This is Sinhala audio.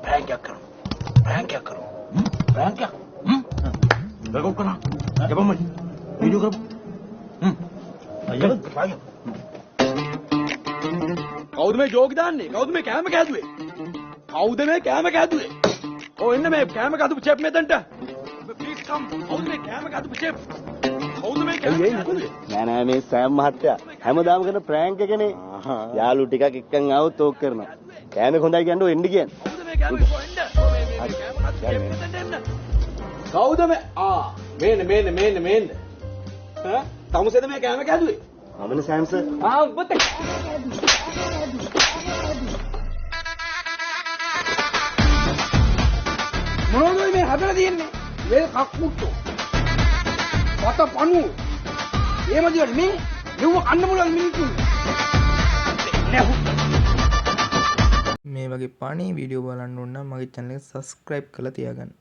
प्रैंक क्या करो प्रैंक क्या देखो करा जब मैं वीडियो करो अय्या कौद में जोग दान नहीं कौद में क्या मैं कह दूँ कौद में क्या मैं कह दूँ ओ इन्हें मैं क्या मैं कह दूँ चेप में दंटा प्लीज कम कौद में क्या मैं कह दूँ चेप कौद में क्या मैं कह दूँ නෑ මේ සෑම් මහත්තයා හැමදාම කරන ප්‍රෑන්ක් එකනේ. යාළු ටිකක් එක්කන් ආවොත් තෝක් කරනවා. කෑමේ හොඳයි කියන්නේ එන්න කියන්නේ. කවුද මේ මේන්න ඈ තමුසෙද මේ කෑම කැදුවේ මමනේ සෑම් සර්. ඔබත් මොනවද මේ හදලා තියෙන්නේ මේ කක්කුට්ටෝ පත පණු එහෙමද මේ නෙව්ව කන්න මොනවද මිනිස්සු මේ වගේ පණී වීඩියෝ බලන්න ඕන නම් මගේ channel එක subscribe කරලා තියාගන්න.